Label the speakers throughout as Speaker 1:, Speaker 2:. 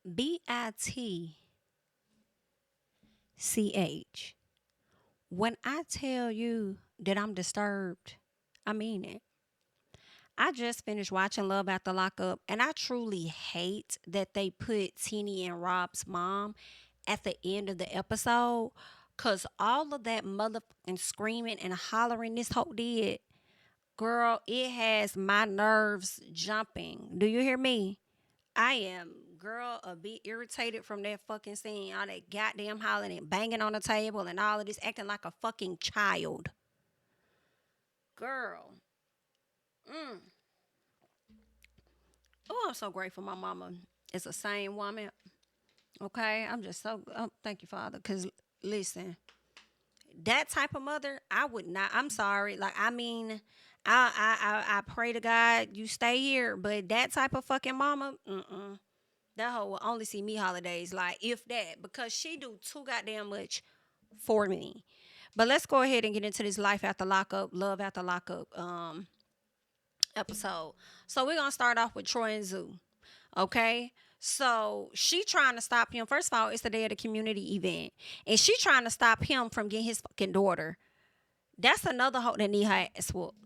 Speaker 1: BITCH. When I tell you that I'm disturbed, I mean it. I just finished watching Love After Lockup, and I truly hate that they put Teeny and Rob's mom at the end of the episode. Cause all of that motherfucking screaming and hollering this hoe did, girl, it has my nerves jumping. Do you hear me? I am, girl, a bit irritated from that fucking scene. All that goddamn hollering and banging on the table and all of this, acting like a fucking child. Girl. Mm. Oh, I'm so grateful my mama is the same woman. Okay. I'm just so, oh, thank you, Father. Because listen, that type of mother, I would not, I'm sorry. Like, I mean, I pray to God you stay here, but that type of fucking mama, mm-mm. That hoe will only see me holidays, like if that, because she do too goddamn much for me. But let's go ahead and get into this life after lockup, love after lockup episode. So we're gonna start off with Troy and Zoo. Okay. So she trying to stop him. First of all, it's the day of the community event. And she trying to stop him from getting his fucking daughter. That's another hoe that need her ass whooped.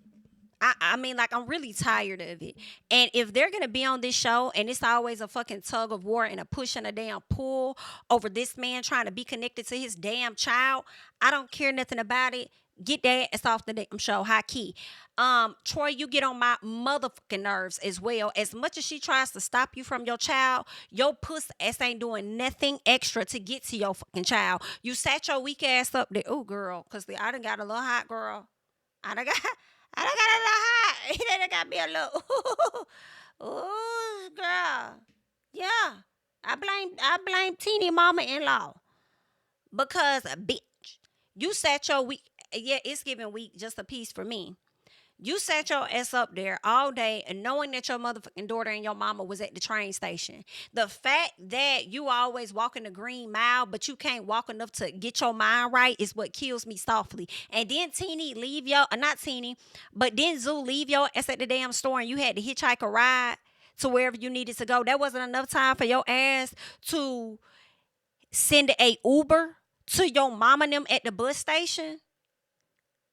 Speaker 1: I mean, like, I'm really tired of it. And if they're gonna be on this show and it's always a fucking tug of war and a push and a damn pull over this man trying to be connected to his damn child, I don't care nothing about it. Get that ass off the damn show, high key. Troy, you get on my motherfucking nerves as well. As much as she tries to stop you from your child, your puss ass ain't doing nothing extra to get to your fucking child. You sat your weak ass up there. Oh, girl, because I done got a little hot, girl. I done got, I done got a little hot. He done got me a little. Ooh, girl. Yeah. I blame teeny mama in law because bitch, you sat your week. Yeah, it's giving week just a piece for me. You sat your ass up there all day and knowing that your motherfucking daughter and your mama was at the train station. The fact that you always walking the green mile, but you can't walk enough to get your mind right is what kills me softly. And then Teeny leave your, not Teeny, but then Zoo leave your ass at the damn store and you had to hitchhike a ride to wherever you needed to go. That wasn't enough time for your ass to send a Uber to your mama and them at the bus station.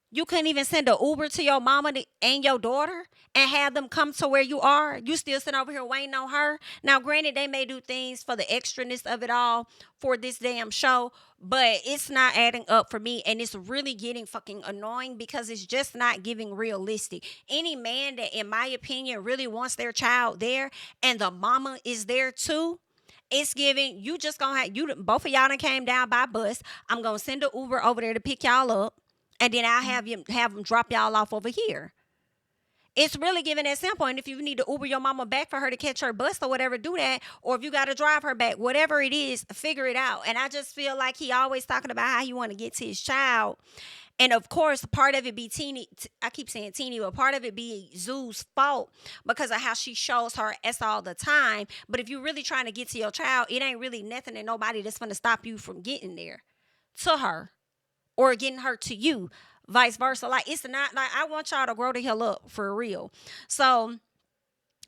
Speaker 1: You couldn't even send an Uber to your mama and your daughter and have them come to where you are. You still sitting over here waiting on her. Now, granted, they may do things for the extraness of it all for this damn show, but it's not adding up for me. And it's really getting fucking annoying because it's just not giving realistic. Any man that, in my opinion, really wants their child there and the mama is there too, it's giving you just gonna have you both of y'all done came down by bus. I'm gonna send an Uber over there to pick y'all up and then I'll have them drop y'all off over here. It's really giving that simple. And if you need to Uber your mama back for her to catch her bus or whatever, do that. Or if you got to drive her back, whatever it is, figure it out. And I just feel like he always talking about how he want to get to his child. And of course, part of it be Teeny. I keep saying Teeny, but part of it be Zoo's fault because of how she shows her ass all the time. But if you're really trying to get to your child, it ain't really nothing and nobody that's going to stop you from getting there to her or getting hurt to you, vice versa. Like, it's not like I want y'all to grow the hell up for real. So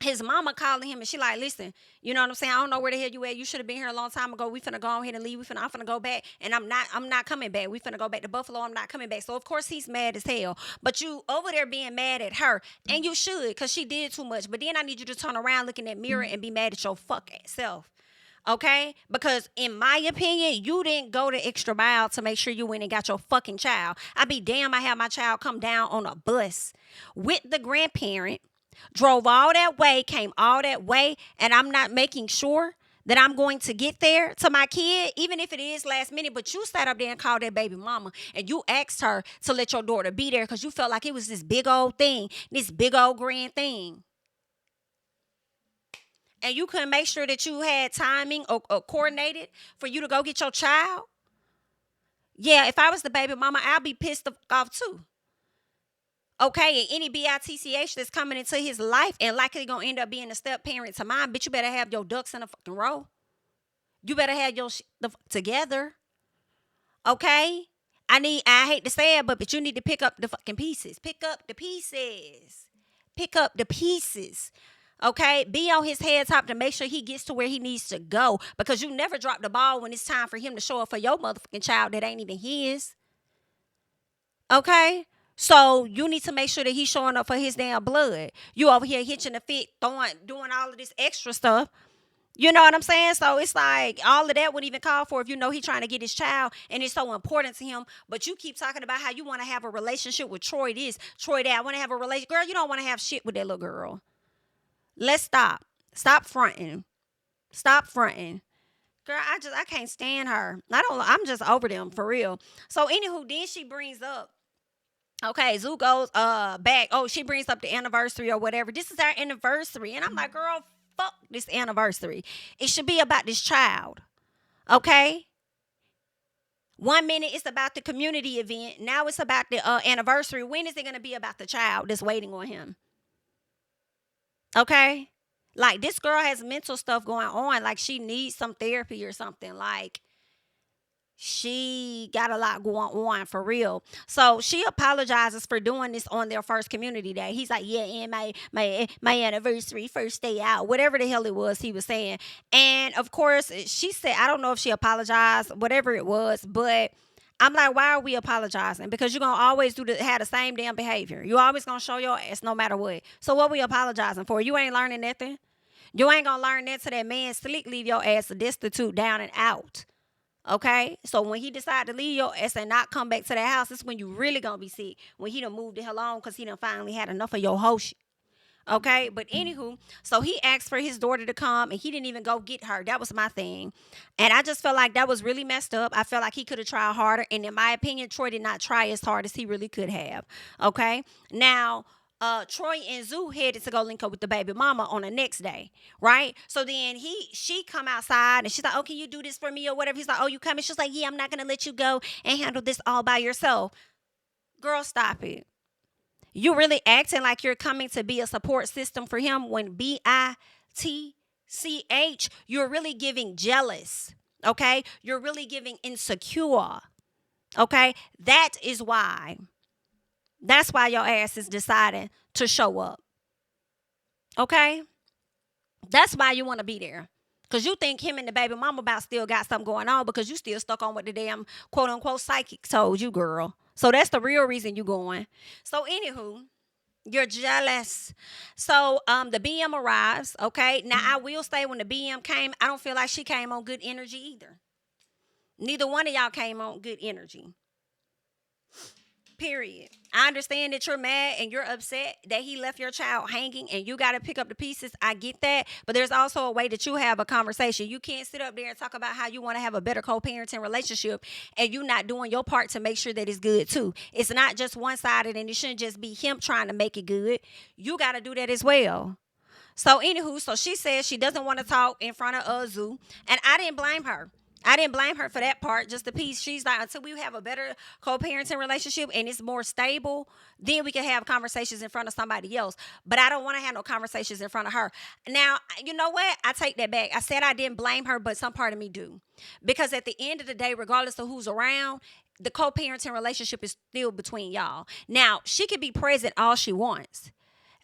Speaker 1: his mama calling him and she like, listen, you know what I'm saying? I don't know where the hell you at. You should have been here a long time ago. We finna go ahead and leave. I'm finna go back. And I'm not coming back. We finna go back to Buffalo. I'm not coming back. So of course he's mad as hell. But you over there being mad at her. And you should, because she did too much. But then I need you to turn around, look in that mirror and be mad at your fuck ass self. Okay? Because in my opinion, you didn't go the extra mile to make sure you went and got your fucking child. I'd be damn, I had my child come down on a bus with the grandparent, drove all that way, came all that way, and I'm not making sure that I'm going to get there to my kid, even if it is last minute. But you sat up there and called that baby mama and you asked her to let your daughter be there because you felt like it was this big old thing, this big old grand thing. And you couldn't make sure that you had timing or coordinated for you to go get your child. Yeah, if I was the baby mama, I'd be pissed off too. Okay, and any bitch that's coming into his life and likely gonna end up being a step parent to mine, bitch, you better have your ducks in a fucking row. You better have your together. Okay? I hate to say it, but you need to pick up the fucking pieces. Pick up the pieces. Pick up the pieces. Okay, be on his head top to make sure he gets to where he needs to go, because you never drop the ball when it's time for him to show up for your motherfucking child that ain't even his. Okay, so you need to make sure that he's showing up for his damn blood. You over here hitching the fit, doing all of this extra stuff. You know what I'm saying? So it's like all of that wouldn't even call for if you know he's trying to get his child and it's so important to him. But you keep talking about how you want to have a relationship with Troy this, Troy that. I want to have a relationship. Girl, you don't want to have shit with that little girl. Let's stop. Stop fronting. Stop fronting. Girl, I can't stand her. I'm just over them for real. So anywho, then she brings up, okay, Zoo goes back. Oh, she brings up the anniversary or whatever. This is our anniversary. And I'm like, girl, fuck this anniversary. It should be about this child. Okay? 1 minute it's about the community event. Now it's about the anniversary. When is it going to be about the child that's waiting on him? Okay? Like, this girl has mental stuff going on. Like, she needs some therapy or something. Like, she got a lot going on for real. So she apologizes for doing this on their first community day. He's like, yeah, and my anniversary, first day out, whatever the hell it was he was saying. And of course, she said, I don't know if she apologized, whatever it was, but I'm like, why are we apologizing? Because you're gonna always have the same damn behavior. You always gonna show your ass no matter what. So what we apologizing for? You ain't learning nothing. You ain't gonna learn that till that man slick leave your ass destitute, down and out. Okay, so when he decide to leave your ass and not come back to that house, it's when you really gonna be sick. When he done moved the hell on because he done finally had enough of your whole shit. Okay, but anywho, so he asked for his daughter to come and he didn't even go get her. That was my thing. And I just felt like that was really messed up. I felt like he could have tried harder. And in my opinion, Troy did not try as hard as he really could have. Okay, now Troy and Zoo headed to go link up with the baby mama on the next day, right? So then she come outside and she's like, oh, can you do this for me or whatever? He's like, oh, you coming? She's like, yeah, I'm not going to let you go and handle this all by yourself. Girl, stop it. You really acting like you're coming to be a support system for him when BITCH, you're really giving jealous, okay? You're really giving insecure, okay? That's why your ass is deciding to show up, okay? That's why you want to be there. Because you think him and the baby mama about still got something going on because you still stuck on what the damn quote-unquote psychic told you, girl. So that's the real reason you going. So anywho, you're jealous. So the BM arrives, okay? Now, I will say when the BM came, I don't feel like she came on good energy either. Neither one of y'all came on good energy. Period. I understand that you're mad and you're upset that he left your child hanging and you got to pick up the pieces. I get that. But there's also a way that you have a conversation. You can't sit up there and talk about how you want to have a better co-parenting relationship and you not doing your part to make sure that it's good too. It's not just one-sided and it shouldn't just be him trying to make it good. You got to do that as well. So anywho, so she says she doesn't want to talk in front of Zoo. And I didn't blame her. I didn't blame her for that part, just the piece. She's like, until we have a better co-parenting relationship and it's more stable, then we can have conversations in front of somebody else. But I don't want to have no conversations in front of her. Now, you know what? I take that back. I said I didn't blame her, but some part of me do. Because at the end of the day, regardless of who's around, the co-parenting relationship is still between y'all. Now, she can be present all she wants.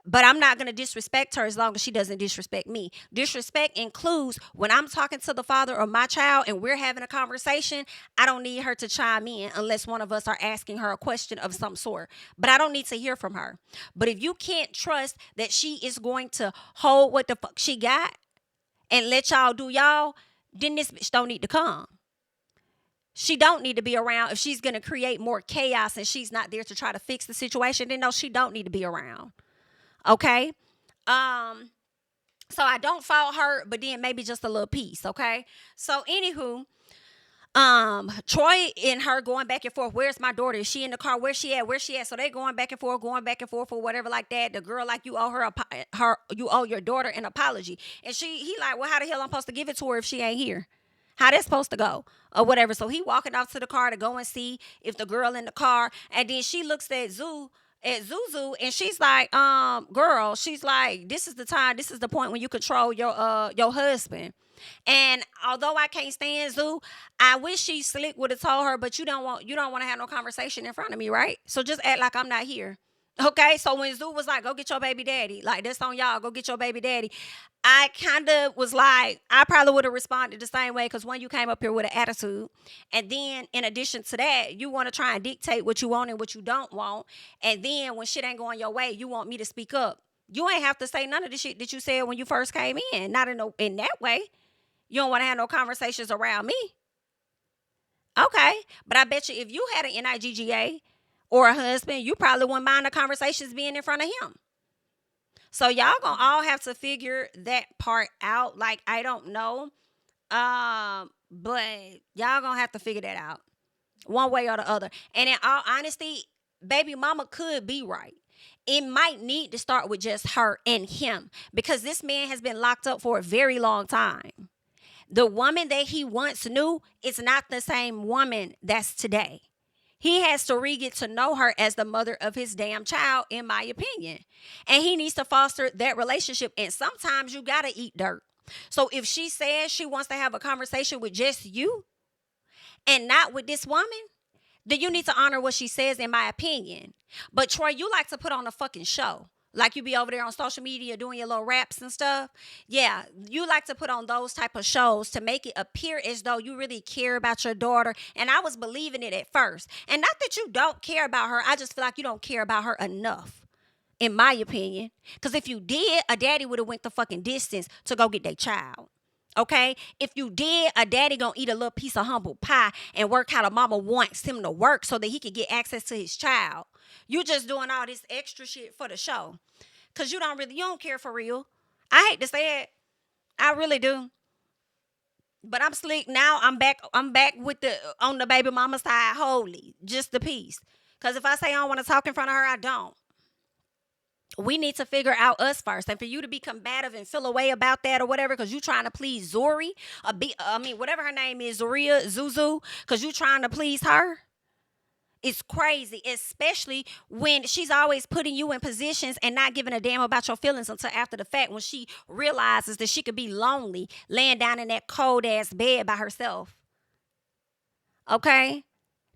Speaker 1: But I'm not going to disrespect her as long as she doesn't disrespect me. Disrespect includes when I'm talking to the father of my child and we're having a conversation, I don't need her to chime in unless one of us are asking her a question of some sort. But I don't need to hear from her. But if you can't trust that she is going to hold what the fuck she got and let y'all do y'all, then this bitch don't need to come. She don't need to be around. If she's going to create more chaos and she's not there to try to fix the situation, then no, she don't need to be around. Okay. So I don't fault her, but then maybe just a little piece. Okay. So anywho, Troy and her going back and forth. Where's my daughter? Is she in the car? Where's she at? Where's she at? So they going back and forth or whatever like that. The girl like you owe you owe your daughter an apology. And he like, well, how the hell I'm supposed to give it to her if she ain't here? How that's supposed to go or whatever. So he walking off to the car to go and see if the girl in the car. And then she looks at Zuzu, and she's like, girl, she's like, this is the time, this is the point when you control your husband. And although I can't stand Zoo, I wish she slick would have told her, but you don't want to have no conversation in front of me, right? So just act like I'm not here. Okay, so when Zoo was like, go get your baby daddy, like, that's on y'all, go get your baby daddy. I kind of was like, I probably would have responded the same way because one, you came up here with an attitude. And then in addition to that, you want to try and dictate what you want and what you don't want. And then when shit ain't going your way, you want me to speak up. You ain't have to say none of the shit that you said when you first came in. Not in that way. You don't want to have no conversations around me. Okay. But I bet you if you had an NIGGA or a husband, you probably wouldn't mind the conversations being in front of him. So y'all gonna all have to figure that part out. Like, I don't know. But y'all gonna have to figure that out. One way or the other. And in all honesty, baby mama could be right. It might need to start with just her and him. Because this man has been locked up for a very long time. The woman that he once knew is not the same woman that's today. He has to get to know her as the mother of his damn child, in my opinion. And he needs to foster that relationship. And sometimes you got to eat dirt. So if she says she wants to have a conversation with just you and not with this woman, then you need to honor what she says, in my opinion. But Troy, you like to put on a fucking show. Like you be over there on social media doing your little raps and stuff. Yeah, you like to put on those type of shows to make it appear as though you really care about your daughter. And I was believing it at first. And not that you don't care about her. I just feel like you don't care about her enough, in my opinion. Because if you did, a daddy would have went the fucking distance to go get their child. Okay? If you did, a daddy gonna eat a little piece of humble pie and work how the mama wants him to work so that he can get access to his child. You just doing all this extra shit for the show. Cause you don't care for real. I hate to say it. I really do. But I'm slick now. I'm back with on the baby mama side wholly. Just the piece. Cause if I say I don't want to talk in front of her, I don't. We need to figure out us first. And for you to be combative and feel away about that or whatever, because you trying to please Zuri, whatever her name is, Zoria, Zuzu, because you trying to please her. It's crazy, especially when she's always putting you in positions and not giving a damn about your feelings until after the fact, when she realizes that she could be lonely laying down in that cold-ass bed by herself. Okay?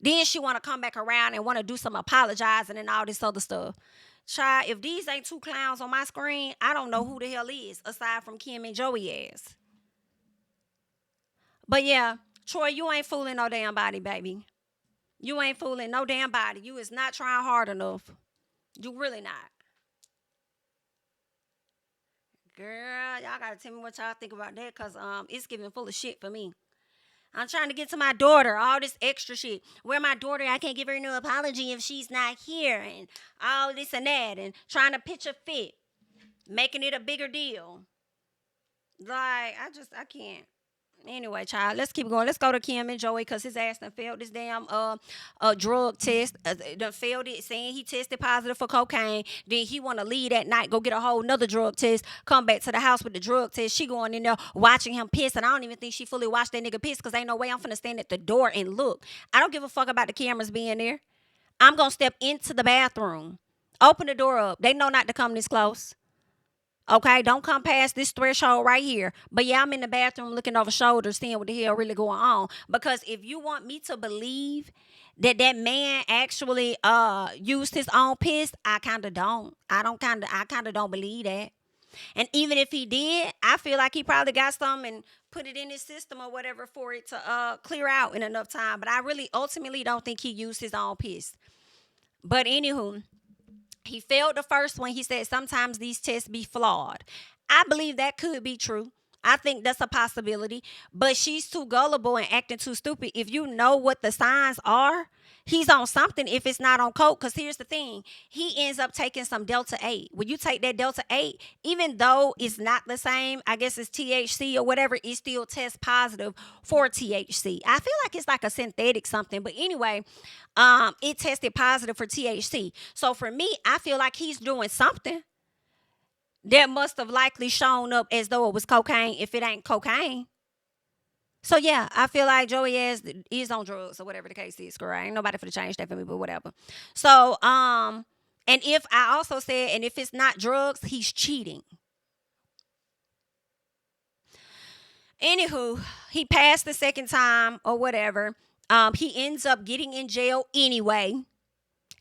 Speaker 1: Then she want to come back around and want to do some apologizing and all this other stuff. Child, if these ain't two clowns on my screen, I don't know who the hell is, aside from Kim and Joey ass. But yeah, Troy, you ain't fooling no damn body, baby. You ain't fooling no damn body. You is not trying hard enough. You really not. Girl, y'all gotta tell me what y'all think about that, because it's giving full of shit for me. I'm trying to get to my daughter, all this extra shit. Where my daughter, I can't give her no apology if she's not here, and all this and that, and trying to pitch a fit, making it a bigger deal. Like, I can't. Anyway, child, let's keep going. Let's go to Kim and Joey, because his ass done failed this damn drug test. Done failed it, saying he tested positive for cocaine. Then he want to leave that night, go get a whole nother drug test, come back to the house with the drug test. She going in there watching him piss, and I don't even think she fully watched that nigga piss, because ain't no way I'm finna stand at the door and look. I don't give a fuck about the cameras being there. I'm gonna step into the bathroom. Open the door up. They know not to come this close. Okay, don't come past this threshold right here. But yeah, I'm in the bathroom looking over shoulders, seeing what the hell really going on. Because if you want me to believe that that man actually used his own piss, I kind of don't. I kind of don't believe that. And even if he did, I feel like he probably got some and put it in his system or whatever for it to clear out in enough time. But I really ultimately don't think he used his own piss. But anywho, he failed the first one. He said sometimes these tests be flawed. I believe that could be true. I think that's a possibility. But she's too gullible and acting too stupid. If you know what the signs are, he's on something if it's not on coke. Because here's the thing. He ends up taking some Delta 8. When you take that Delta 8, even though it's not the same, I guess it's THC or whatever, it still tests positive for THC. I feel like it's like a synthetic something. But anyway, it tested positive for THC. So for me, I feel like he's doing something that must have likely shown up as though it was cocaine if it ain't cocaine. So yeah, I feel like Joey is on drugs or whatever the case is, girl. Ain't nobody for to change that for me, but whatever. So, and if I also said, and if it's not drugs, he's cheating. Anywho, he passed the second time or whatever. He ends up getting in jail anyway.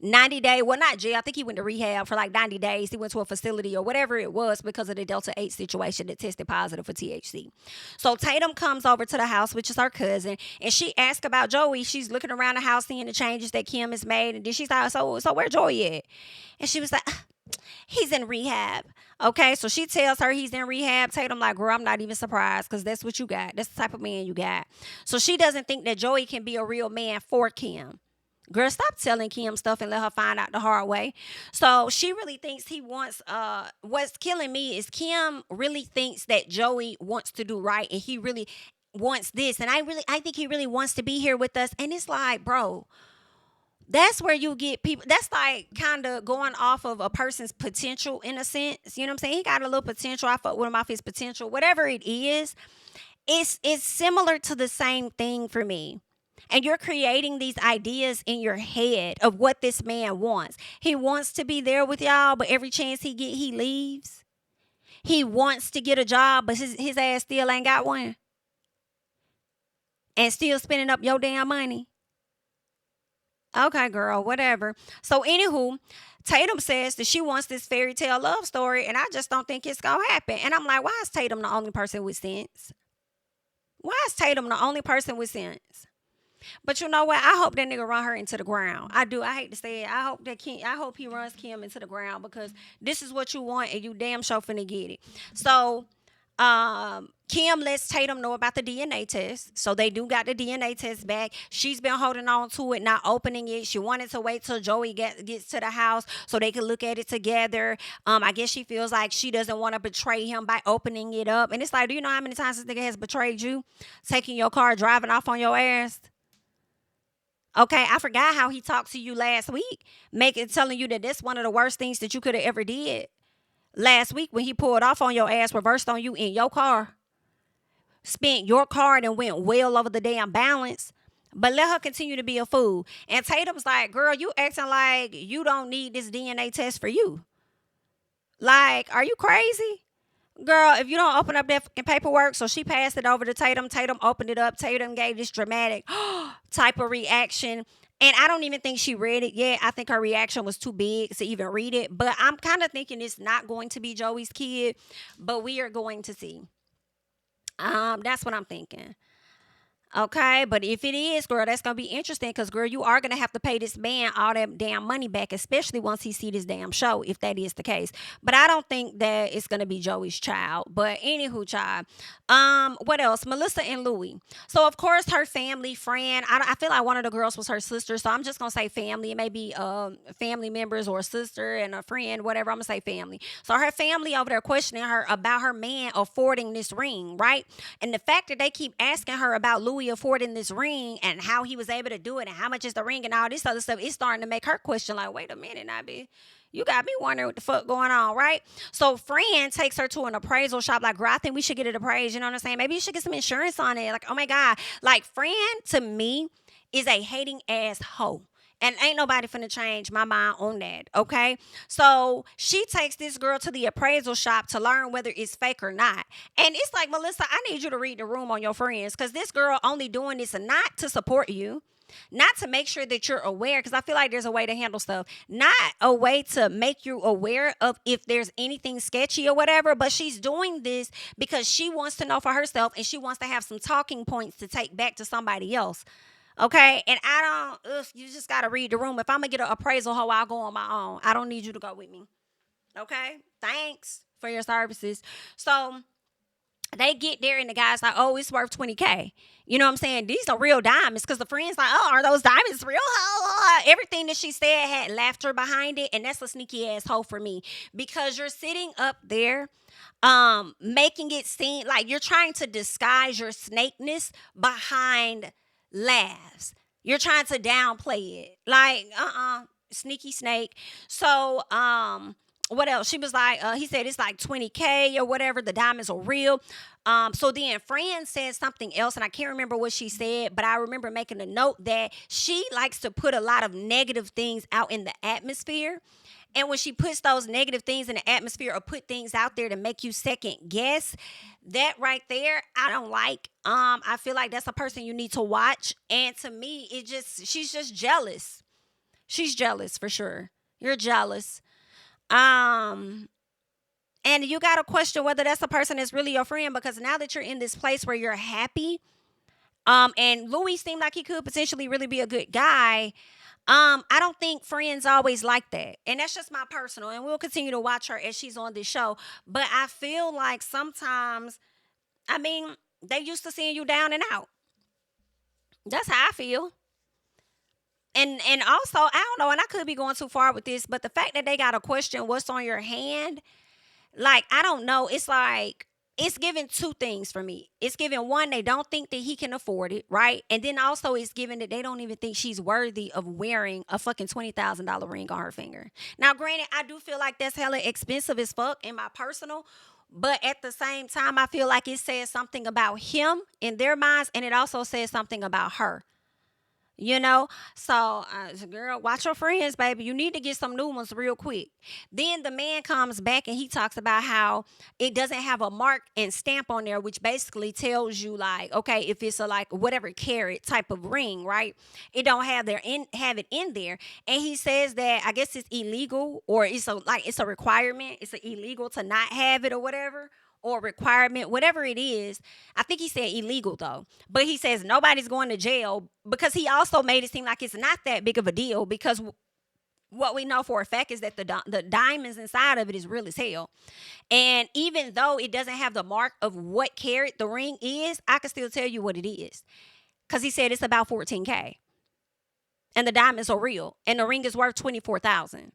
Speaker 1: 90-day, well, not jail. I think he went to rehab for like 90 days. He went to a facility or whatever it was because of the Delta 8 situation that tested positive for THC. So Tatum comes over to the house, which is her cousin, and she asks about Joey. She's looking around the house, seeing the changes that Kim has made. And then she's like, so where Joey at? And she was like, he's in rehab. Okay, so she tells her he's in rehab. Tatum like, girl, I'm not even surprised because that's what you got. That's the type of man you got. So she doesn't think that Joey can be a real man for Kim. Girl, stop telling Kim stuff and let her find out the hard way. So she really thinks he wants, what's killing me is Kim really thinks that Joey wants to do right and he really wants this. And I think he really wants to be here with us. And it's like, bro, that's where you get people. That's like kind of going off of a person's potential in a sense. You know what I'm saying? He got a little potential. I fuck with him off his potential. Whatever it is, it's similar to the same thing for me. And you're creating these ideas in your head of what this man wants. He wants to be there with y'all, but every chance he get, he leaves. He wants to get a job, but his ass still ain't got one. And still spending up your damn money. Okay, girl, whatever. So, anywho, Tatum says that she wants this fairy tale love story, and I just don't think it's going to happen. And I'm like, why is Tatum the only person with sense? Why is Tatum the only person with sense? But you know what? I hope that nigga run her into the ground. I do. I hate to say it. I hope he runs Kim into the ground because this is what you want and you damn sure finna get it. So, Kim lets Tatum know about the DNA test. So they do got the DNA test back. She's been holding on to it, not opening it. She wanted to wait till Joey gets to the house so they could look at it together. I guess she feels like she doesn't want to betray him by opening it up. And it's like, do you know how many times this nigga has betrayed you? Taking your car, driving off on your ass. Okay, I forgot how he talked to you last week, telling you that that's one of the worst things that you could have ever did. Last week when he pulled off on your ass, reversed on you in your car, spent your card and went well over the damn balance, but let her continue to be a fool. And Tatum's like, girl, you acting like you don't need this DNA test for you. Like, are you crazy? Girl, if you don't open up that fucking paperwork, so she passed it over to Tatum. Tatum opened it up. Tatum gave this dramatic type of reaction. And I don't even think she read it yet. I think her reaction was too big to even read it. But I'm kind of thinking it's not going to be Joey's kid. But we are going to see. That's what I'm thinking. Okay, but if it is, girl, that's going to be interesting because, girl, you are going to have to pay this man all that damn money back, especially once he see this damn show, if that is the case. But I don't think that it's going to be Joey's child. But anywho, child. What else? Melissa and Louie. So, of course, her family, friend, I feel like one of the girls was her sister, so I'm just going to say family. It may be family members or a sister and a friend, whatever. I'm going to say family. So, her family over there questioning her about her man affording this ring, right? And the fact that they keep asking her about Louie affording this ring and how he was able to do it and how much is the ring and all this other stuff, it's starting to make her question like, wait a minute, Nabby. You got me wondering what the fuck going on, right? So friend takes her to an appraisal shop. Like, girl, I think we should get it appraised. You know what I'm saying? Maybe you should get some insurance on it. Like, oh my God. Like, friend to me is a hating ass hoe. And ain't nobody finna change my mind on that, okay? So she takes this girl to the appraisal shop to learn whether it's fake or not. And it's like, Melissa, I need you to read the room on your friends because this girl only doing this not to support you, not to make sure that you're aware, because I feel like there's a way to handle stuff, not a way to make you aware of if there's anything sketchy or whatever, but she's doing this because she wants to know for herself and she wants to have some talking points to take back to somebody else. Okay, and you just got to read the room. If I'm going to get an appraisal hoe, I'll go on my own. I don't need you to go with me. Okay, thanks for your services. So they get there and the guy's like, oh, it's worth $20K. You know what I'm saying? These are real diamonds because the friend's like, oh, are those diamonds real? Everything that she said had laughter behind it. And that's a sneaky ass hoe for me because you're sitting up there making it seem like you're trying to disguise your snakeness behind laughs. You're trying to downplay it. Like, sneaky snake. So, what else? She was like, he said it's like $20K or whatever. The diamonds are real. So then Fran said something else, and I can't remember what she said, but I remember making a note that she likes to put a lot of negative things out in the atmosphere. And when she puts those negative things in the atmosphere or put things out there to make you second guess, that right there, I don't like. I feel like that's a person you need to watch. And to me, she's just jealous. She's jealous for sure. You're jealous. Um, and you got to question whether that's a person that's really your friend, because now that you're in this place where you're happy, and Louis seemed like he could potentially really be a good guy. I don't think friends always like that. And that's just my personal. And we'll continue to watch her as she's on this show. But I feel like sometimes, I mean, they used to seeing you down and out. That's how I feel. And also, I don't know, and I could be going too far with this, but the fact that they got a question what's on your hand, like, I don't know. It's like it's giving two things for me. It's giving one, they don't think that he can afford it, right? And then also it's giving that they don't even think she's worthy of wearing a fucking $20,000 ring on her finger. Now, granted, I do feel like that's hella expensive as fuck in my personal. But at the same time, I feel like it says something about him in their minds, and it also says something about her. So girl, watch your friends, baby. You need to get some new ones real quick. Then the man comes back and he talks about how it doesn't have a mark and stamp on there, which basically tells you, like, okay, if it's a like whatever carat type of ring, right? It don't have it in there. And he says that I guess it's illegal, or it's a requirement. It's illegal to not have it or whatever, or requirement, whatever it is. I think he said illegal though. But he says nobody's going to jail, because he also made it seem like it's not that big of a deal, because what we know for a fact is that the diamonds inside of it is real as hell. And even though it doesn't have the mark of what carat the ring is, I can still tell you what it is. Because he said it's about 14K. And the diamonds are real. And the ring is worth 24,000.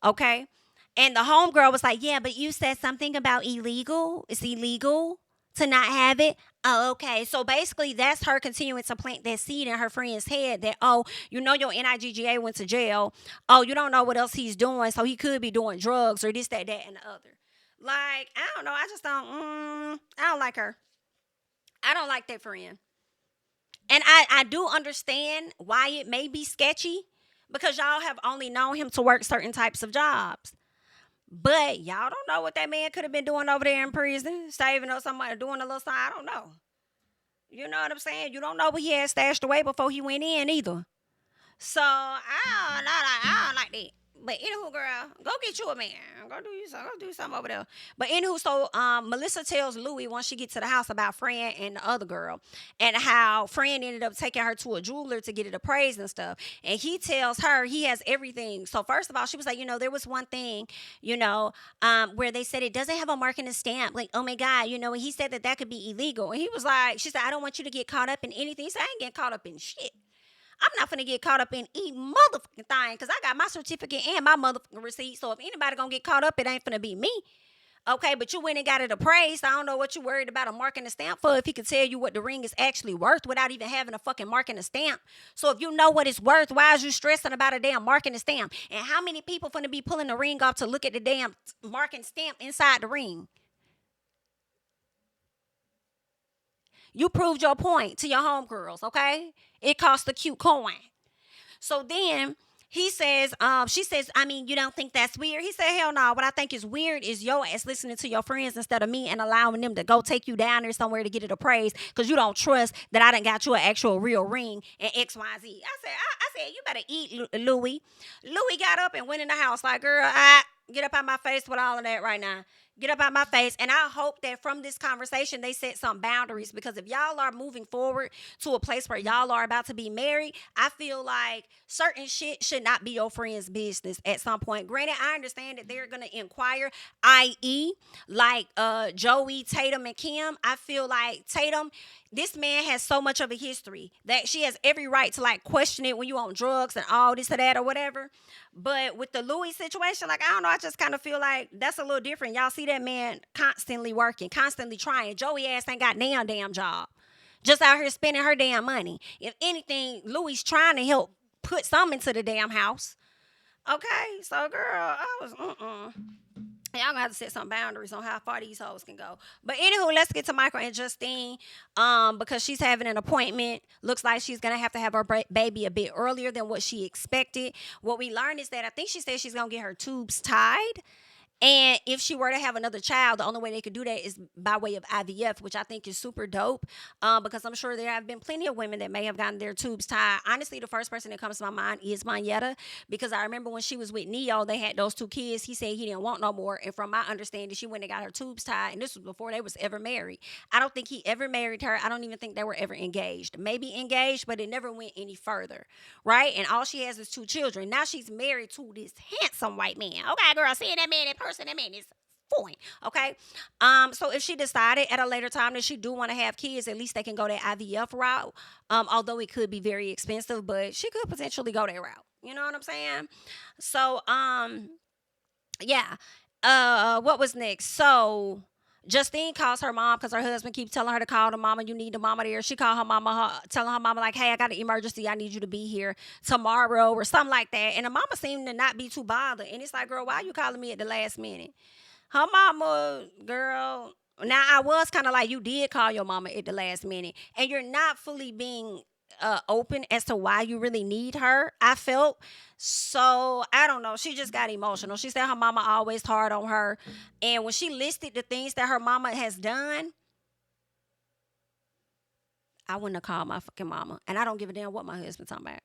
Speaker 1: Okay? And the homegirl was like, yeah, but you said something about illegal. It's illegal to not have it. Oh, okay. So basically, that's her continuing to plant that seed in her friend's head that, oh, your NIGGA went to jail. Oh, you don't know what else he's doing. So he could be doing drugs or this, that, and the other. Like, I don't know. I just don't, I don't like her. I don't like that friend. And I do understand why it may be sketchy, because y'all have only known him to work certain types of jobs. But y'all don't know what that man could have been doing over there in prison, saving up somebody, doing a little something. I don't know. You know what I'm saying? You don't know what he had stashed away before he went in either. So I don't like that. But anywho, girl, go get you a man. Go do something over there. But anywho, so Melissa tells Louis once she gets to the house about Fran and the other girl, and how Fran ended up taking her to a jeweler to get it appraised and stuff. And he tells her he has everything. So first of all, she was like, there was one thing, where they said it doesn't have a mark and a stamp. Like, oh my God, and he said that could be illegal. And he was like, she said, I don't want you to get caught up in anything. He said, I ain't getting caught up in shit. I'm not finna get caught up in each motherfucking thing, because I got my certificate and my motherfucking receipt. So if anybody gonna get caught up, it ain't finna be me. Okay, but you went and got it appraised. I don't know what you worried about a mark and a stamp for, if he could tell you what the ring is actually worth without even having a fucking mark and a stamp. So if you know what it's worth, why is you stressing about a damn mark and a stamp? And how many people finna be pulling the ring off to look at the damn mark and stamp inside the ring? You proved your point to your homegirls, okay? It cost a cute coin. So then she says, I mean, you don't think that's weird? He said, hell no. What I think is weird is your ass listening to your friends instead of me, and allowing them to go take you down there somewhere to get it appraised, because you don't trust that I done got you an actual real ring and XYZ. I said, you better eat, Louis. Louis got up and went in the house like, girl, get up out my face with all of that right now. Get up out my face. And I hope that from this conversation, they set some boundaries, because if y'all are moving forward to a place where y'all are about to be married, I feel like certain shit should not be your friend's business at some point. Granted, I understand that they're going to inquire, i.e. like Joey, Tatum, and Kim. I feel like Tatum, this man has so much of a history that she has every right to like question it when you on drugs and all this or that or whatever. But with the Louis situation, like, I don't know, I just kind of feel like that's a little different. Y'all see that man constantly working, constantly trying. Joey ass ain't got damn job. Just out here spending her damn money. If anything, Louis trying to help put some into the damn house. Okay, so girl, I was, y'all gonna have to set some boundaries on how far these hoes can go. But anywho, let's get to Michael and Justine. Because she's having an appointment. Looks like she's gonna have to have her baby a bit earlier than what she expected. What we learned is that I think she said she's gonna get her tubes tied. And if she were to have another child, the only way they could do that is by way of IVF, which I think is super dope. Because I'm sure there have been plenty of women that may have gotten their tubes tied. Honestly, the first person that comes to my mind is Monyetta, because I remember when she was with Neo, they had those two kids. He said he didn't want no more, and from my understanding, she went and got her tubes tied, and this was before they was ever married. I don't think he ever married her. I don't even think they were ever engaged. Maybe engaged, but it never went any further, right? And all she has is two children. Now she's married to this handsome white man. Okay, girl, seeing that man in person, that man is fine. Okay. So if she decided at a later time that she do want to have kids, at least they can go that IVF route. Although it could be very expensive, but she could potentially go that route. You know what I'm saying? So, yeah. What was next? So Justine calls her mom because her husband keeps telling her to call the mama. You need the mama there. She called her mama, telling her mama like, "Hey, I got an emergency. I need you to be here tomorrow," or something like that. And the mama seemed to not be too bothered. And it's like, girl, why are you calling me at the last minute? Her mama, girl. Now I was kind of like, you did call your mama at the last minute, and you're not fully being open as to why you really need her. I felt so. I don't know. She just got emotional. She said her mama always hard on her, and when she listed the things that her mama has done, I wouldn't have called my fucking mama, and I don't give a damn what my husband talking about.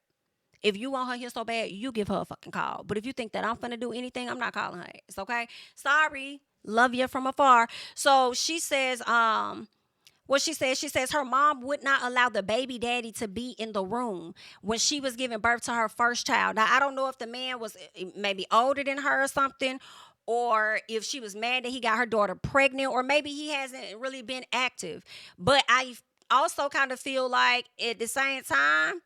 Speaker 1: If you want her here so bad, you give her a fucking call. But if you think that I'm finna do anything, I'm not calling her. It's okay. Sorry. Love you from afar. So she says, what she says her mom would not allow the baby daddy to be in the room when she was giving birth to her first child. Now, I don't know if the man was maybe older than her or something, or if she was mad that he got her daughter pregnant, or maybe he hasn't really been active. But I also kind of feel like at the same time,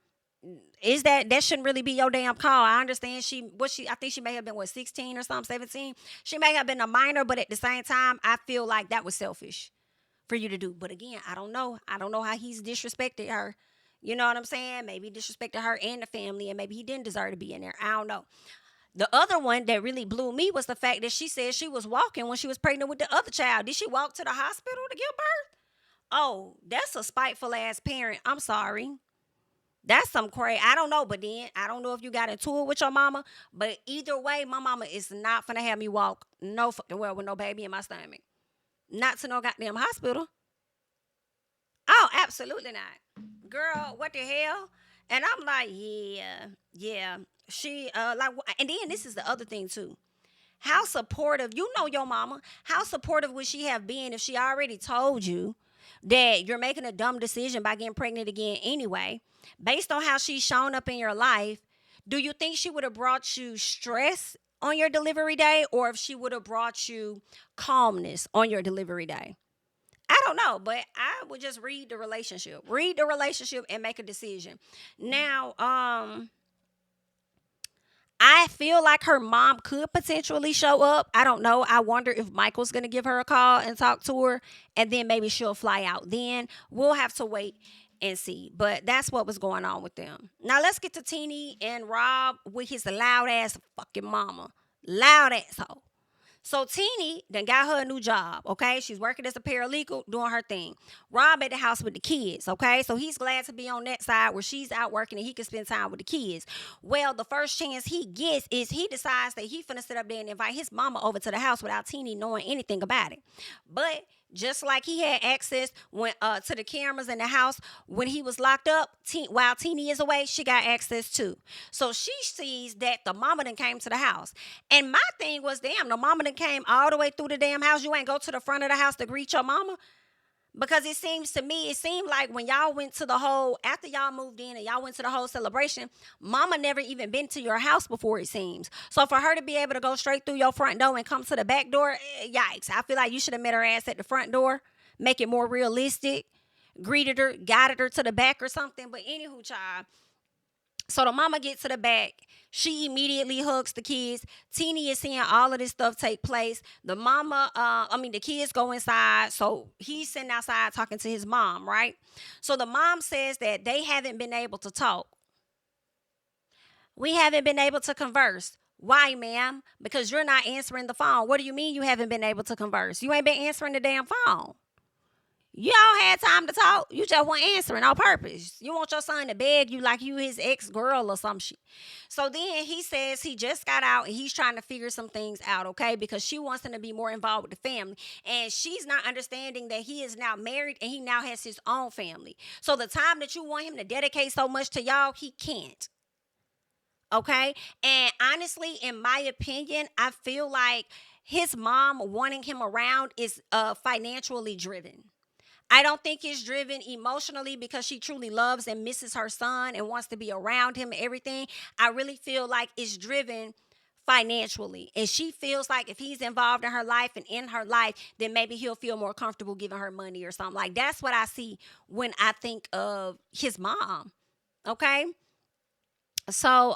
Speaker 1: is that shouldn't really be your damn call. I understand I think she may have been 16 or something, 17. She may have been a minor, but at the same time, I feel like that was selfish for you to do. But again, I don't know. I don't know how he's disrespected her. You know what I'm saying? Maybe he disrespected her and the family, and maybe he didn't deserve to be in there. I don't know. The other one that really blew me was the fact that she said she was walking when she was pregnant with the other child. Did she walk to the hospital to give birth? Oh, that's a spiteful ass parent. I'm sorry. That's some crazy. I don't know, but then I don't know if you got into it with your mama. But either way, my mama is not finna have me walk no fucking well with no baby in my stomach. Not to no goddamn hospital. Oh, absolutely not. Girl, what the hell? And I'm like, yeah. She like, and then this is the other thing too. How supportive, you know your mama, how supportive would she have been if she already told you that you're making a dumb decision by getting pregnant again anyway? Based on how she's shown up in your life, do you think she would have brought you stress on your delivery day, or if she would have brought you calmness on your delivery day? I don't know, but I would just read the relationship. Read the relationship and make a decision. Now, I feel like her mom could potentially show up. I don't know. I wonder if Michael's going to give her a call and talk to her, and then maybe she'll fly out. Then we'll have to wait and see. But that's what was going on with them. Now let's get to Teeny and Rob with his loud ass fucking mama. Loud asshole. So Teeny then got her a new job, okay? She's working as a paralegal, doing her thing. Rob at the house with the kids, okay? So he's glad to be on that side where she's out working and he can spend time with the kids. Well, the first chance he gets is he decides that he finna sit up there and invite his mama over to the house without Teeny knowing anything about it. But just like he had access to the cameras in the house when he was locked up, while Teeny is away, she got access too. So she sees that the mama done came to the house. And my thing was, damn, the mama done came all the way through the damn house. You ain't go to the front of the house to greet your mama? Because it seemed like when y'all went to after y'all moved in and y'all went to the whole celebration, mama never even been to your house before, it seems. So for her to be able to go straight through your front door and come to the back door, yikes. I feel like you should have met her ass at the front door, make it more realistic, greeted her, guided her to the back or something. But anywho, child. So the mama gets to the back. She immediately hugs the kids. Teeny is seeing all of this stuff take place. The kids go inside. So he's sitting outside talking to his mom, right? So the mom says that they haven't been able to talk. We haven't been able to converse. Why, ma'am? Because you're not answering the phone. What do you mean you haven't been able to converse? You ain't been answering the damn phone. Y'all had time to talk. You just weren't answering on purpose. You want your son to beg you like you his ex-girl or some shit. So then he says he just got out and he's trying to figure some things out, okay? Because she wants him to be more involved with the family. And she's not understanding that he is now married and he now has his own family. So the time that you want him to dedicate so much to y'all, he can't. Okay? And honestly, in my opinion, I feel like his mom wanting him around is financially driven. I don't think it's driven emotionally because she truly loves and misses her son and wants to be around him and everything. I really feel like it's driven financially. And she feels like if he's involved in her life and in her life, then maybe he'll feel more comfortable giving her money or something. Like that's what I see when I think of his mom. Okay? So,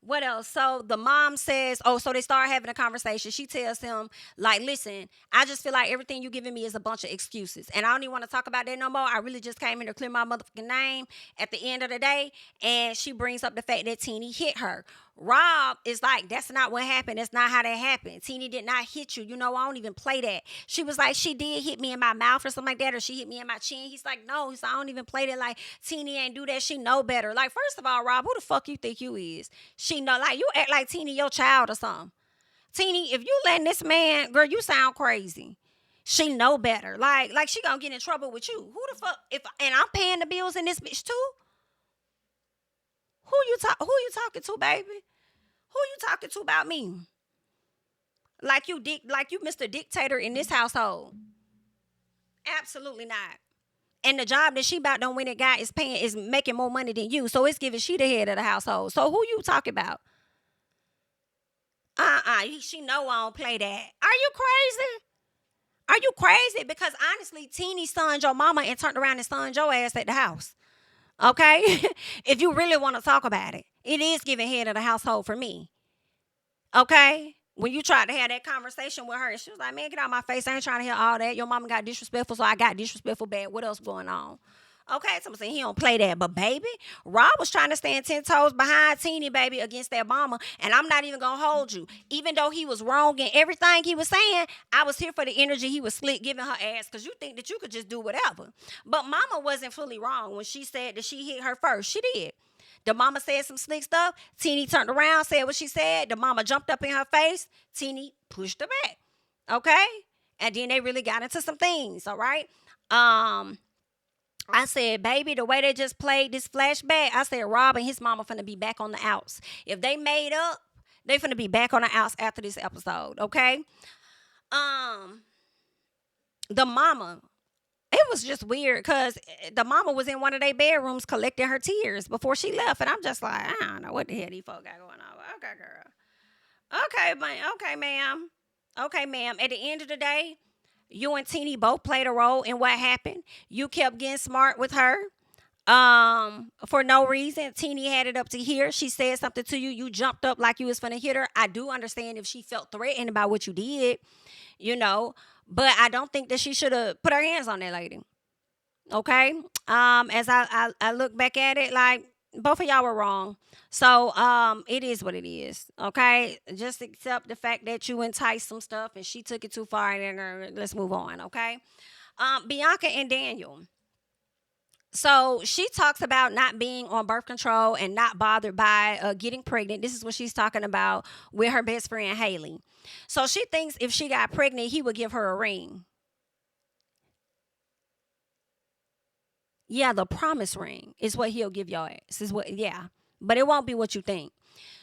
Speaker 1: what else? So the mom says, oh, so they start having a conversation. She tells him, like, listen, I just feel like everything you giving me is a bunch of excuses. And I don't even want to talk about that no more. I really just came in to clear my motherfucking name at the end of the day. And she brings up the fact that Teeny hit her. Rob is like, that's not what happened. That's not how that happened. Teeny did not hit you. You know, I don't even play that. She was like, she did hit me in my mouth or something like that, or she hit me in my chin. He's like, no. He's like, I don't even play that. Like, Teeny ain't do that. She know better. Like, first of all, Rob, who the fuck you think you is? She know, like, you act like Teeny your child or something. Teeny, if you letting this man, girl, you sound crazy. She know better. Like she gonna get in trouble with you. Who the fuck? If and I'm paying the bills in this bitch too. Who you talking to, baby? Who you talking to about me? Like you Mr. Dictator in this household. Absolutely not. And the job that she about done when it got is making more money than you. So it's giving she the head of the household. So who you talking about? She know I don't play that. Are you crazy? Are you crazy? Because honestly, Teeny stunned your mama and turned around and stunned your ass at the house. Okay? If you really want to talk about it. It is giving head of the household for me. Okay? When you tried to have that conversation with her, and she was like, man, get out of my face. I ain't trying to hear all that. Your mama got disrespectful, so I got disrespectful bad. What else going on? Okay, so I'm saying he don't play that. But baby, Rob was trying to stand 10 toes behind Teeny, baby, against that mama. And I'm not even going to hold you. Even though he was wrong in everything he was saying, I was here for the energy he was slick giving her ass because you think that you could just do whatever. But mama wasn't fully wrong when she said that she hit her first. She did. The mama said some slick stuff. Teeny turned around, said what she said. The mama jumped up in her face. Teeny pushed her back. Okay? And then they really got into some things, all right? I said, baby, the way they just played this flashback, I said, Rob and his mama finna be back on the outs. If they made up, they finna be back on the outs after this episode, okay? The mama, it was just weird because the mama was in one of their bedrooms collecting her tears before she left. And I'm just like, I don't know what the hell these folks got going on. Okay, girl. Okay, man. Okay, ma'am. Okay, ma'am. At the end of the day, you and Teeny both played a role in what happened. You kept getting smart with her for no reason. Teeny had it up to here. She said something to you. You jumped up like you was finna hit her. I do understand if she felt threatened by what you did, you know, but I don't think that she should have put her hands on that lady. Okay. As I look back at it, like both of y'all were wrong. So it is what it is. Okay. Just accept the fact that you enticed some stuff and she took it too far and then let's move on. Okay. Bianca and Daniel. So she talks about not being on birth control and not bothered by getting pregnant. This is what she's talking about with her best friend Haley. So she thinks if she got pregnant, he would give her a ring. Yeah, the promise ring is what he'll give your ass. Is what, yeah. But it won't be what you think.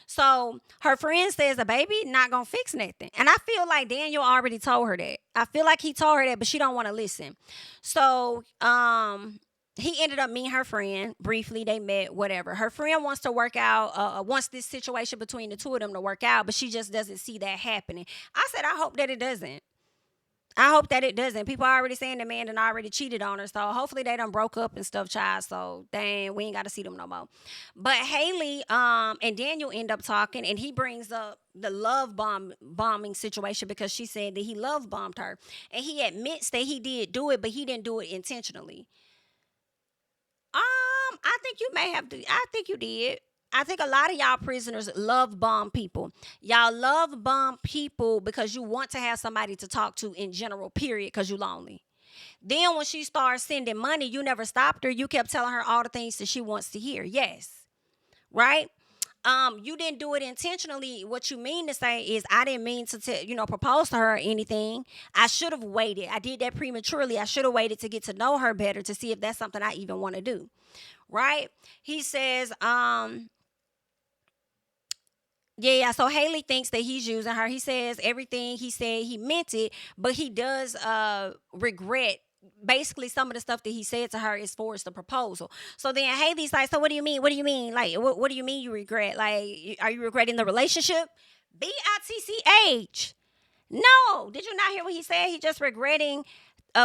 Speaker 1: So her friend says a baby not gonna fix nothing. And I feel like Daniel already told her that. I feel like he told her that, but she don't want to listen. So he ended up meeting her friend briefly. They met, whatever. Her friend wants to work out, wants this situation between the two of them to work out, but she just doesn't see that happening. I said, I hope that it doesn't. I hope that it doesn't. People are already saying the man done already cheated on her. So hopefully they done broke up and stuff, child. So dang, we ain't got to see them no more. But Haley and Daniel end up talking, and he brings up the bombing situation because she said that he love bombed her. And he admits that he did do it, but he didn't do it intentionally. I think you may have to. I think you did. I think a lot of y'all prisoners love bomb people. Y'all love bomb people because you want to have somebody to talk to in general, period, because you lonely. Then when she started sending money, you never stopped her. You kept telling her all the things that she wants to hear. Yes. Right? You didn't do it intentionally. What you mean to say is I didn't mean to propose to her or anything. I should have waited. I did that prematurely. I should have waited to get to know her better to see if that's something I even want to do. Right? He says, yeah. So Haley thinks that he's using her. He says everything he said, he meant it, but he does regret basically some of the stuff that he said to her as far as the proposal. So then Haley's like, so what do you mean? What do you mean? Like, what do you mean you regret? Like, are you regretting the relationship? BITCH. No. Did you not hear what he said? He just regretting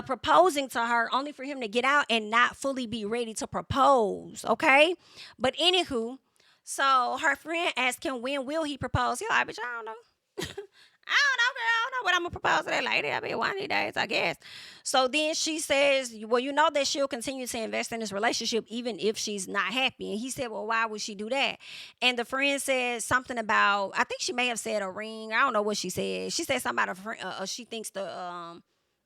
Speaker 1: proposing to her only for him to get out and not fully be ready to propose. Okay? But anywho, so her friend asked him, when will he propose? He's like, bitch, I don't know. I don't know, girl. I don't know what I'm going to propose to that lady. I mean, one of these days, I guess. So then she says, well, you know that she'll continue to invest in this relationship even if she's not happy. And he said, well, why would she do that? And the friend said something about, I think she may have said a ring. I don't know what she said. She said something about she thinks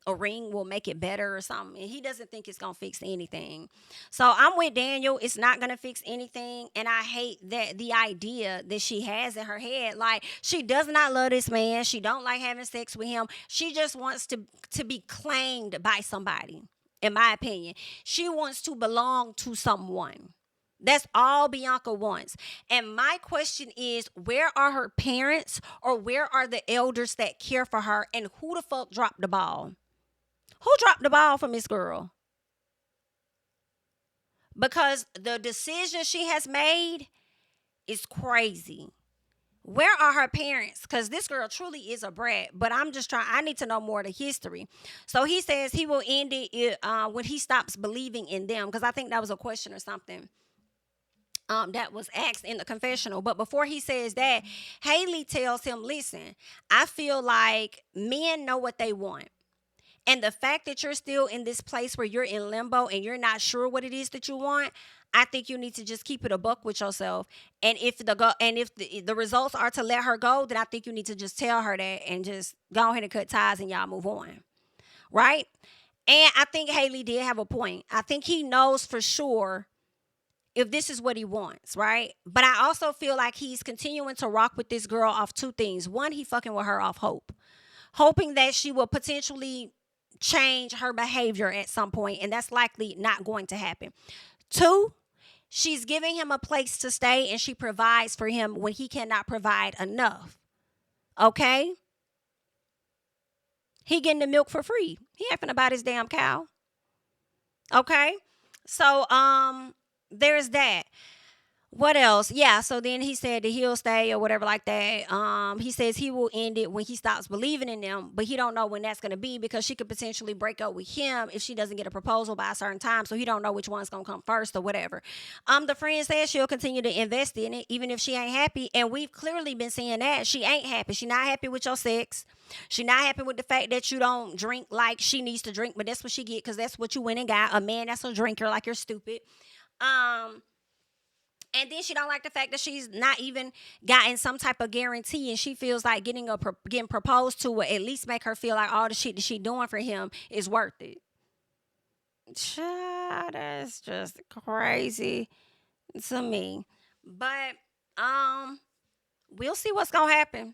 Speaker 1: a ring will make it better or something. And he doesn't think it's going to fix anything. So I'm with Daniel. It's not going to fix anything. And I hate that the idea that she has in her head. Like, she does not love this man. She don't like having sex with him. She just wants to be claimed by somebody, in my opinion. She wants to belong to someone. That's all Bianca wants. And my question is, where are her parents or where are the elders that care for her? And who the fuck dropped the ball? Who dropped the ball from this girl? Because the decision she has made is crazy. Where are her parents? Because this girl truly is a brat. But I need to know more of the history. So he says he will end it when he stops believing in them. Because I think that was a question or something that was asked in the confessional. But before he says that, Haley tells him, listen, I feel like men know what they want. And the fact that you're still in this place where you're in limbo and you're not sure what it is that you want, I think you need to just keep it a buck with yourself. And if the results are to let her go, then I think you need to just tell her that and just go ahead and cut ties and y'all move on. Right? And I think Haley did have a point. I think he knows for sure if this is what he wants, right? But I also feel like he's continuing to rock with this girl off two things. One, he fucking with her off hope. Hoping that she will potentially change her behavior at some point, and that's likely not going to happen. Two, she's giving him a place to stay, and she provides for him when he cannot provide enough. Okay? He getting the milk for free. He ain't finna buy his damn cow. Okay? So, there's that. What else? Yeah, so then he said that he'll stay or whatever like that. He says he will end it when he stops believing in them, but he don't know when that's going to be because she could potentially break up with him if she doesn't get a proposal by a certain time, so he don't know which one's going to come first or whatever. The friend says she'll continue to invest in it even if she ain't happy, and we've clearly been seeing that. She ain't happy. She not happy with your sex. She not happy with the fact that you don't drink like she needs to drink, but that's what she get because that's what you went and got, a man that's a drinker like you're stupid. And then she don't like the fact that she's not even gotten some type of guarantee, and she feels like getting proposed to will at least make her feel like all the shit that she doing for him is worth it. Child, that's just crazy to me. But we'll see what's gonna happen.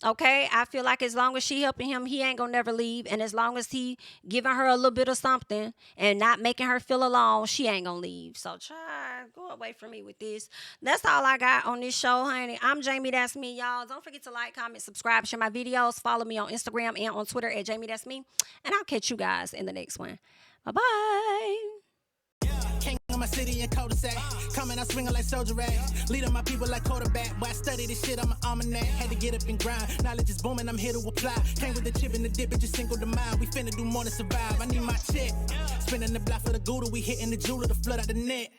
Speaker 1: Okay, I feel like as long as she helping him, he ain't gonna never leave. And as long as he giving her a little bit of something and not making her feel alone, she ain't gonna leave. So try, go away from me with this. That's all I got on this show, honey. I'm Jami, that's me, y'all. Don't forget to like, comment, subscribe, share my videos. Follow me on Instagram and on Twitter at Jami, that's me. And I'll catch you guys in the next one. Bye-bye.
Speaker 2: King of my city and cul-de-sac. Coming out swinging like soldier rag. Leading my people like quarterback. Boy, I study this shit, I'm an almanac. Had to get up and grind. Knowledge is booming, I'm here to apply. Came with the chip and the dip, it just single the mind. We finna do more than survive. I need my check. Spinning the block for the Gouda. We hitting the jeweler to flood out the net.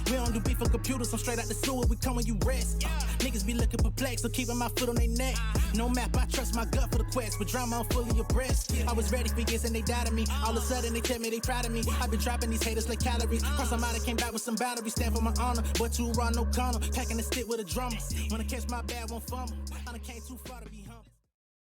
Speaker 2: We don't do beef on computers, I'm straight out the sewer. We come when you rest. Niggas be looking perplexed, so keeping my foot on their neck. No map, I trust my gut for the quest. With drama, I'm fully abreast. I was ready for years and they died of me. All of a sudden, they tell me they proud of me. I've been dropping these haters like calories. Cross them out, I came back with some boundaries. Stand for my honor, but too raw, no corner. Packing the stick with a drummer. When I catch my bad, won't fumble. I done came too far to be humble.